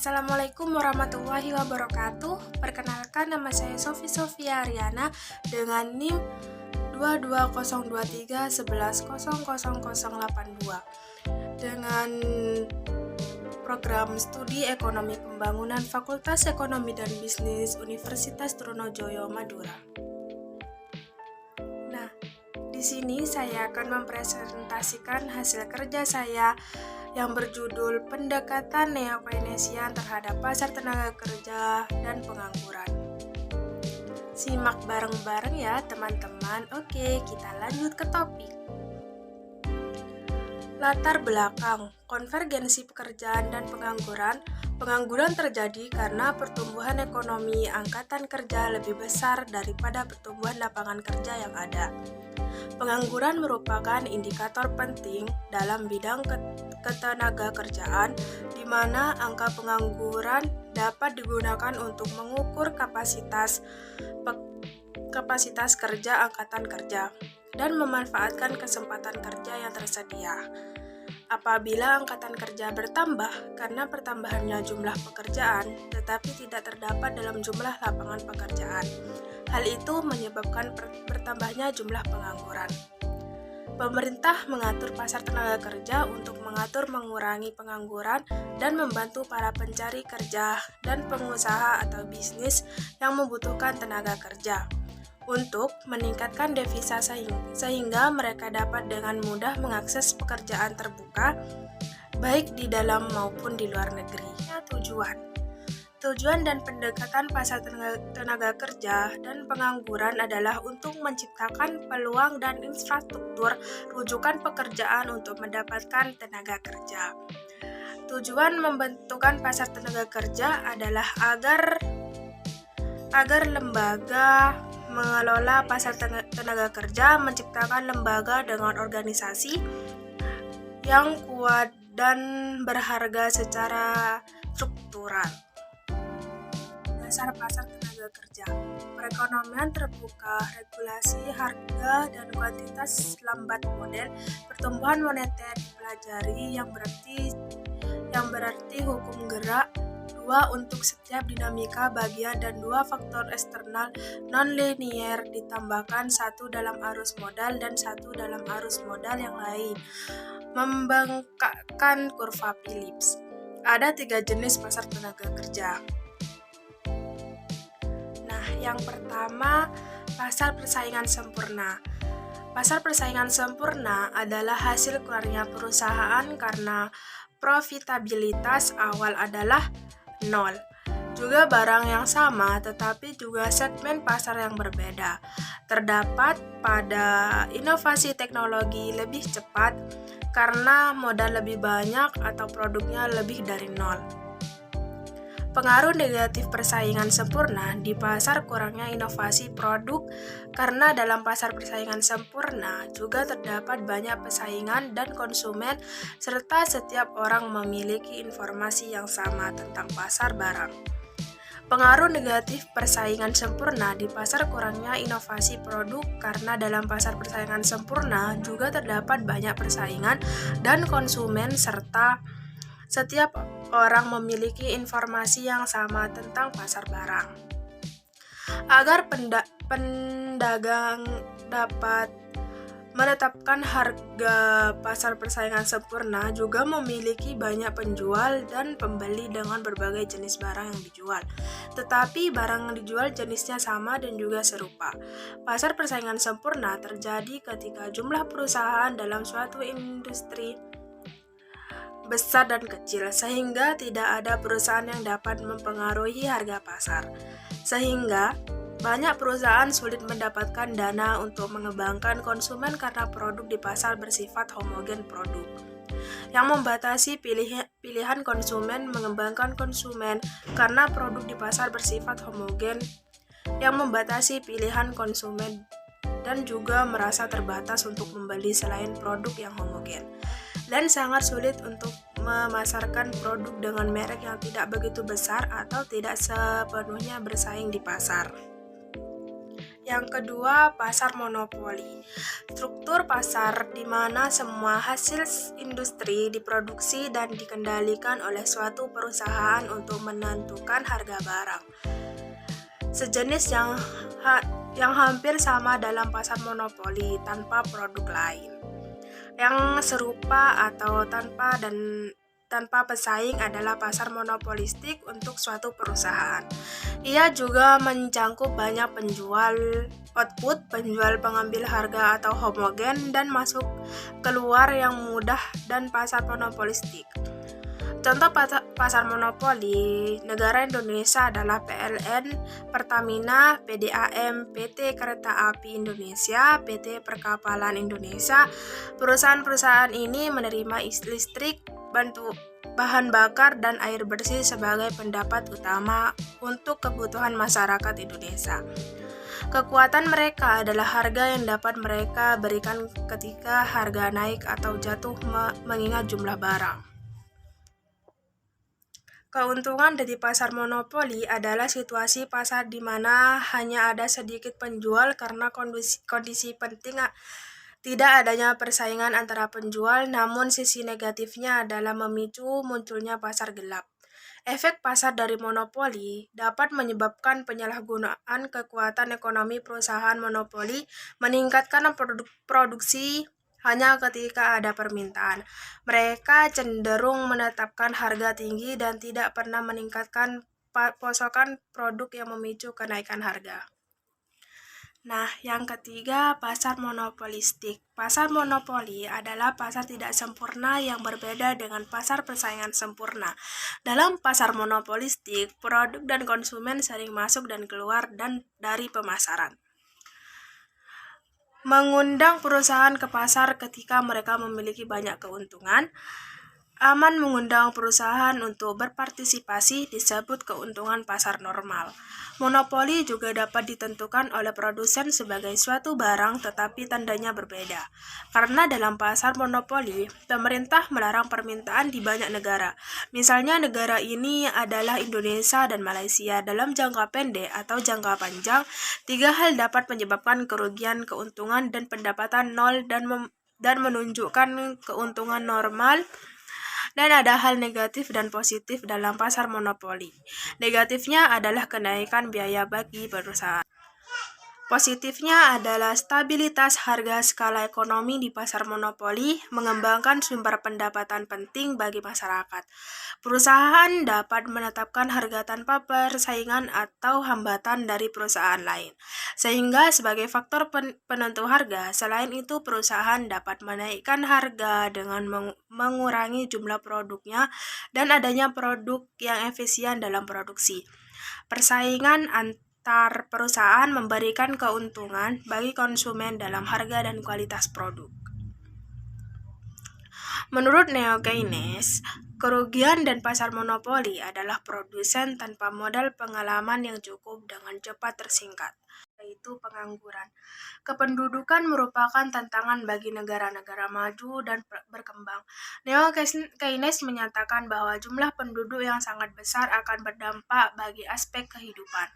Assalamualaikum warahmatullahi wabarakatuh. Perkenalkan, nama saya Sofia Ariana dengan NIM 2202311000082 dengan program studi Ekonomi Pembangunan Fakultas Ekonomi dan Bisnis Universitas Trunojoyo Madura. Nah, di sini saya akan mempresentasikan hasil kerja saya yang berjudul Pendekatan Neo-Keynesian terhadap Pasar Tenaga Kerja dan Pengangguran. Simak bareng-bareng ya teman-teman. Oke, kita lanjut ke topik. Latar belakang konvergensi pekerjaan dan pengangguran. Pengangguran terjadi karena pertumbuhan ekonomi angkatan kerja lebih besar daripada pertumbuhan lapangan kerja yang ada. Pengangguran merupakan indikator penting dalam bidang ketenaga kerjaan, di mana angka pengangguran dapat digunakan untuk mengukur kapasitas kerja angkatan kerja dan memanfaatkan kesempatan kerja yang tersedia. Apabila angkatan kerja bertambah karena pertambahannya jumlah pekerjaan, tetapi tidak terdapat dalam jumlah lapangan pekerjaan, hal itu menyebabkan bertambahnya jumlah pengangguran. Pemerintah mengatur pasar tenaga kerja untuk mengurangi pengangguran dan membantu para pencari kerja dan pengusaha atau bisnis yang membutuhkan tenaga kerja untuk meningkatkan devisa sehingga mereka dapat dengan mudah mengakses pekerjaan terbuka baik di dalam maupun di luar negeri. Tujuan dan pendekatan pasar tenaga kerja dan pengangguran adalah untuk menciptakan peluang dan infrastruktur rujukan pekerjaan untuk mendapatkan tenaga kerja. Tujuan membentukkan pasar tenaga kerja adalah agar lembaga mengelola pasar tenaga kerja, menciptakan lembaga dengan organisasi yang kuat dan berharga secara struktural. Dasar pasar tenaga kerja, perekonomian terbuka, regulasi harga dan kuantitas lambat modal, pertumbuhan moneter dipelajari yang berarti hukum gerak. 2. Untuk setiap dinamika bagian dan 2 faktor eksternal non-linier ditambahkan 1 dalam arus modal dan 1 dalam arus modal yang lain. Membengkakkan kurva Phillips. Ada 3 jenis pasar tenaga kerja. Nah, yang pertama, pasar persaingan sempurna. Pasar persaingan sempurna adalah hasil keluarnya perusahaan karena profitabilitas awal adalah 0. Juga barang yang sama tetapi juga segmen pasar yang berbeda. Terdapat pada inovasi teknologi lebih cepat karena modal lebih banyak atau produknya lebih dari 0. Pengaruh negatif persaingan sempurna di pasar kurangnya inovasi produk karena dalam pasar persaingan sempurna juga terdapat banyak persaingan dan konsumen serta setiap orang memiliki informasi yang sama tentang pasar barang. Pengaruh negatif persaingan sempurna di pasar kurangnya inovasi produk karena dalam pasar persaingan sempurna juga terdapat banyak persaingan dan konsumen serta setiap orang memiliki informasi yang sama tentang pasar barang. Agar pedagang dapat menetapkan harga pasar persaingan sempurna juga memiliki banyak penjual dan pembeli dengan berbagai jenis barang yang dijual. Tetapi barang yang dijual jenisnya sama dan juga serupa. Pasar persaingan sempurna terjadi ketika jumlah perusahaan dalam suatu industri besar dan kecil, sehingga tidak ada perusahaan yang dapat mempengaruhi harga pasar. Sehingga banyak perusahaan sulit mendapatkan dana untuk mengembangkan konsumen karena produk di pasar bersifat homogen produk. Yang membatasi pilihan konsumen mengembangkan konsumen karena produk di pasar bersifat homogen yang membatasi pilihan konsumen dan juga merasa terbatas untuk membeli selain produk yang homogen. Dan sangat sulit untuk memasarkan produk dengan merek yang tidak begitu besar atau tidak sepenuhnya bersaing di pasar. Yang kedua, pasar monopoli. Struktur pasar di mana semua hasil industri diproduksi dan dikendalikan oleh suatu perusahaan untuk menentukan harga barang. Sejenis yang hampir sama dalam pasar monopoli tanpa produk lain. Yang serupa atau tanpa pesaing adalah pasar monopolistik untuk suatu perusahaan. Ia juga mencakup banyak penjual output, penjual pengambil harga atau homogen, dan masuk keluar yang mudah dan pasar monopolistik. Contoh pasar monopoli negara Indonesia adalah PLN, Pertamina, PDAM, PT Kereta Api Indonesia, PT Perkapalan Indonesia. Perusahaan-perusahaan ini menerima listrik, bahan bakar, dan air bersih sebagai pendapat utama untuk kebutuhan masyarakat Indonesia. Kekuatan mereka adalah harga yang dapat mereka berikan ketika harga naik atau jatuh mengingat jumlah barang. Keuntungan dari pasar monopoli adalah situasi pasar di mana hanya ada sedikit penjual karena kondisi penting tidak adanya persaingan antara penjual, namun sisi negatifnya adalah memicu munculnya pasar gelap. Efek pasar dari monopoli dapat menyebabkan penyalahgunaan kekuatan ekonomi perusahaan monopoli, meningkatkan produksi hanya ketika ada permintaan. Mereka cenderung menetapkan harga tinggi dan tidak pernah meningkatkan pasokan produk yang memicu kenaikan harga. Nah, yang ketiga, pasar monopolistik. Pasar monopoli adalah pasar tidak sempurna yang berbeda dengan pasar persaingan sempurna. Dalam pasar monopolistik, produk dan konsumen sering masuk dan keluar dari pemasaran, mengundang perusahaan ke pasar ketika mereka memiliki banyak keuntungan. Aman mengundang perusahaan untuk berpartisipasi disebut keuntungan pasar normal. Monopoli juga dapat ditentukan oleh produsen sebagai suatu barang, tetapi tandanya berbeda. Karena dalam pasar monopoli, pemerintah melarang permintaan di banyak negara. Misalnya negara ini adalah Indonesia dan Malaysia. Dalam jangka pendek atau jangka panjang, tiga hal dapat menyebabkan kerugian, keuntungan, dan pendapatan nol dan menunjukkan keuntungan normal. Dan ada hal negatif dan positif dalam pasar monopoli. Negatifnya adalah kenaikan biaya bagi perusahaan. Positifnya adalah stabilitas harga skala ekonomi di pasar monopoli, mengembangkan sumber pendapatan penting bagi masyarakat. Perusahaan dapat menetapkan harga tanpa persaingan atau hambatan dari perusahaan lain, sehingga sebagai faktor penentu harga. Selain itu, perusahaan dapat menaikkan harga dengan mengurangi jumlah produknya dan adanya produk yang efisien dalam produksi. Persaingan antar perusahaan memberikan keuntungan bagi konsumen dalam harga dan kualitas produk. Menurut Neo-Keynes, kerugian dan pasar monopoli adalah produsen tanpa modal pengalaman yang cukup dengan cepat tersingkat, yaitu pengangguran. Kependudukan merupakan tantangan bagi negara-negara maju dan berkembang. Neo-Keynes menyatakan bahwa jumlah penduduk yang sangat besar akan berdampak bagi aspek kehidupan.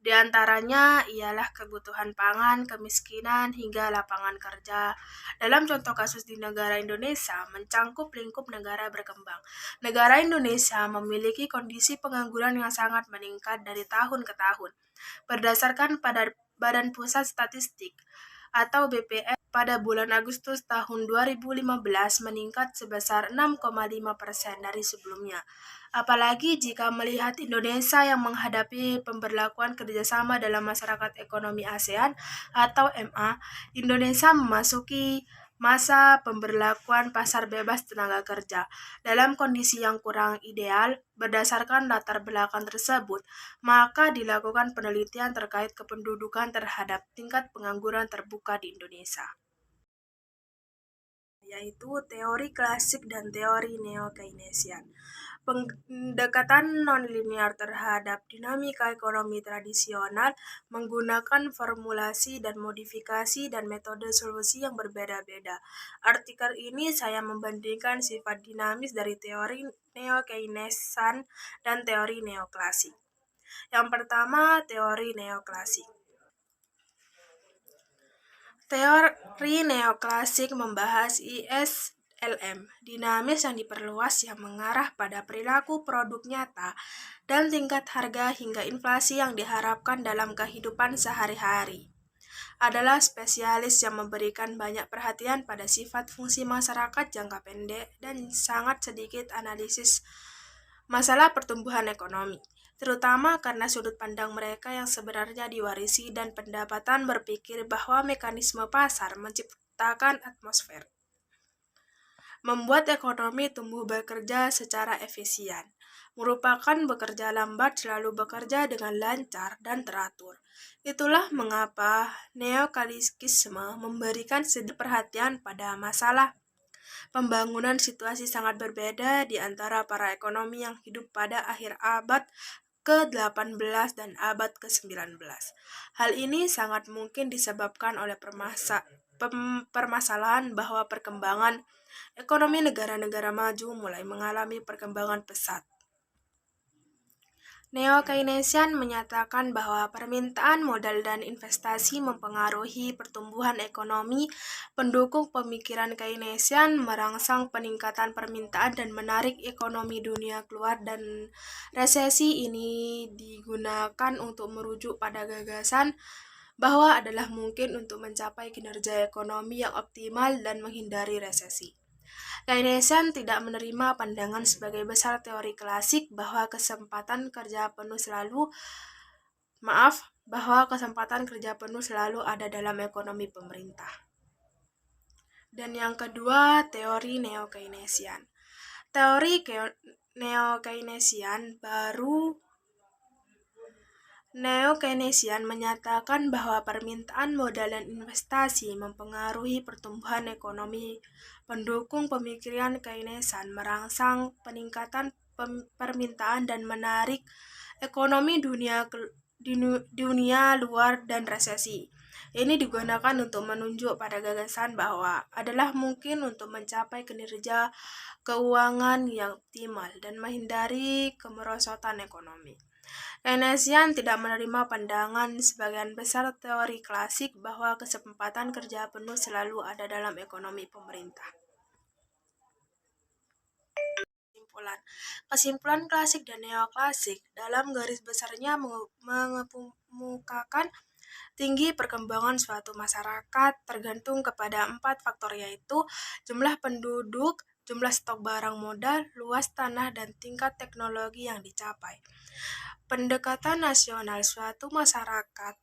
Di antaranya ialah kebutuhan pangan, kemiskinan, hingga lapangan kerja. Dalam contoh kasus di negara Indonesia, mencangkup lingkup negara berkembang. Negara Indonesia memiliki kondisi pengangguran yang sangat meningkat dari tahun ke tahun. Berdasarkan pada Badan Pusat Statistik atau BPS, pada bulan Agustus tahun 2015 meningkat sebesar 6,5% dari sebelumnya. Apalagi jika melihat Indonesia yang menghadapi pemberlakuan kerjasama dalam masyarakat ekonomi ASEAN atau MA, Indonesia memasuki masa pemberlakuan pasar bebas tenaga kerja. Dalam kondisi yang kurang ideal, berdasarkan latar belakang tersebut, maka dilakukan penelitian terkait kependudukan terhadap tingkat pengangguran terbuka di Indonesia, yaitu teori klasik dan teori neo-keynesian. Pendekatan nonlinear terhadap dinamika ekonomi tradisional menggunakan formulasi dan modifikasi dan metode solusi yang berbeda-beda. Artikel ini saya membandingkan sifat dinamis dari teori neo-keynesian dan teori neoklasik. Yang pertama, teori neoklasik. Teori neoklasik membahas ISLM, dinamis yang diperluas yang mengarah pada perilaku produk nyata dan tingkat harga hingga inflasi yang diharapkan dalam kehidupan sehari-hari. Adalah spesialis yang memberikan banyak perhatian pada sifat fungsi masyarakat jangka pendek dan sangat sedikit analisis masalah pertumbuhan ekonomi, terutama karena sudut pandang mereka yang sebenarnya diwarisi dan pendapatan berpikir bahwa mekanisme pasar menciptakan atmosfer, membuat ekonomi tumbuh bekerja secara efisien, merupakan bekerja lambat selalu bekerja dengan lancar dan teratur. Itulah mengapa neoklasisme memberikan sedikit perhatian pada masalah pembangunan. Situasi sangat berbeda di antara para ekonomi yang hidup pada akhir abad ke-18 dan abad ke-19. Hal ini sangat mungkin disebabkan oleh permasalahan bahwa perkembangan ekonomi negara-negara maju mulai mengalami perkembangan pesat. Neo-Keynesian menyatakan bahwa permintaan modal dan investasi mempengaruhi pertumbuhan ekonomi. Pendukung pemikiran Keynesian merangsang peningkatan permintaan dan menarik ekonomi dunia keluar dan resesi. Ini digunakan untuk merujuk pada gagasan bahwa adalah mungkin untuk mencapai kinerja ekonomi yang optimal dan menghindari resesi. Keynesian tidak menerima pandangan sebagai besar teori klasik bahwa kesempatan kerja penuh selalu ada dalam ekonomi pemerintah. Dan yang kedua, teori neo-Keynesian. Teori Neo-Keynesian menyatakan bahwa permintaan modal dan investasi mempengaruhi pertumbuhan ekonomi. Pendukung pemikiran Keynesian merangsang peningkatan permintaan dan menarik ekonomi dunia luar dan resesi. Ini digunakan untuk menunjuk pada gagasan bahwa adalah mungkin untuk mencapai kinerja keuangan yang optimal dan menghindari kemerosotan ekonomi. Keynesian tidak menerima pandangan sebagian besar teori klasik bahwa kesempatan kerja penuh selalu ada dalam ekonomi pemerintah. Kesimpulan klasik dan neoklasik dalam garis besarnya mengemukakan tinggi perkembangan suatu masyarakat tergantung kepada 4 faktor, yaitu jumlah penduduk, jumlah stok barang modal, luas tanah, dan tingkat teknologi yang dicapai. Pendekatan nasional suatu masyarakat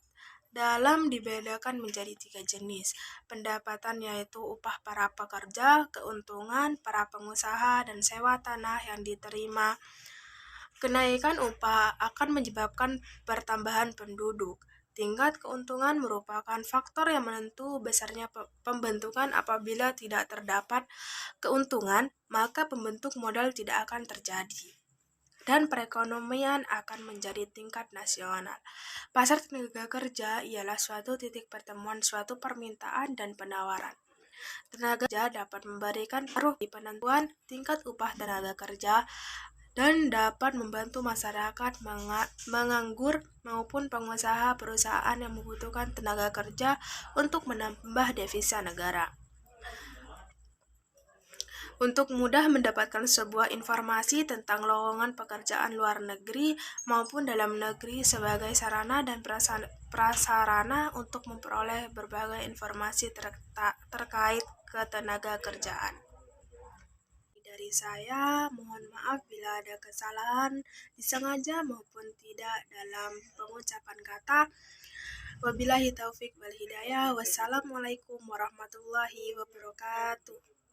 dalam dibedakan menjadi 3 jenis pendapatan, yaitu upah para pekerja, keuntungan para pengusaha, dan sewa tanah yang diterima. Kenaikan upah akan menyebabkan pertambahan penduduk. Tingkat keuntungan merupakan faktor yang menentu besarnya pembentukan. Apabila tidak terdapat keuntungan, maka pembentuk modal tidak akan terjadi dan perekonomian akan menjadi tingkat nasional. Pasar tenaga kerja ialah suatu titik pertemuan suatu permintaan dan penawaran. Tenaga kerja dapat memberikan pengaruh di penentuan tingkat upah tenaga kerja dan dapat membantu masyarakat menganggur maupun pengusaha perusahaan yang membutuhkan tenaga kerja untuk menambah devisa negara. Untuk mudah mendapatkan sebuah informasi tentang lowongan pekerjaan luar negeri maupun dalam negeri sebagai sarana dan prasarana untuk memperoleh berbagai informasi terkait ketenaga kerjaan. Dari saya, mohon maaf bila ada kesalahan disengaja maupun tidak dalam pengucapan kata. Wabillahi taufik wal hidayah. Wassalamualaikum warahmatullahi wabarakatuh.